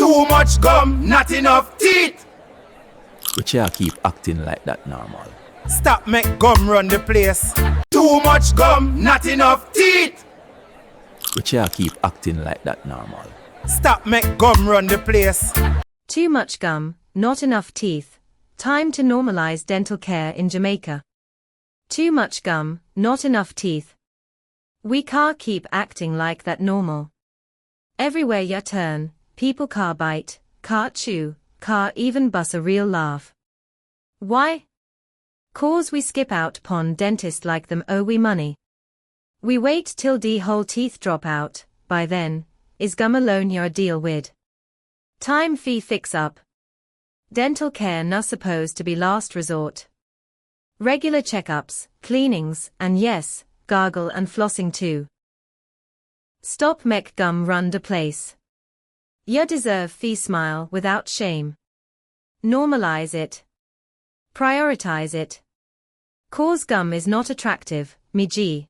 Too much gum, not enough teeth. We can't keep acting like that normal. Stop make gum run the place. Too much gum, not enough teeth. We can't keep acting like that normal. Stop make gum run the place. Too much gum, not enough teeth. Time to normalize dental care in Jamaica. Too much gum, not enough teeth. We can't keep acting like that normal. Everywhere you turn, people car bite, car chew, car even bust a real laugh. Why? Cause we skip out pon dentist like them owe we money. We wait till the whole teeth drop out, by then, is gum alone your deal with. Time fee fix up. Dental care not supposed to be last resort. Regular checkups, cleanings, and yes, gargle and flossing too. Stop make gum run the place. You deserve fee smile without shame. Normalize it. Prioritize it. Cause gum is not attractive, me gee.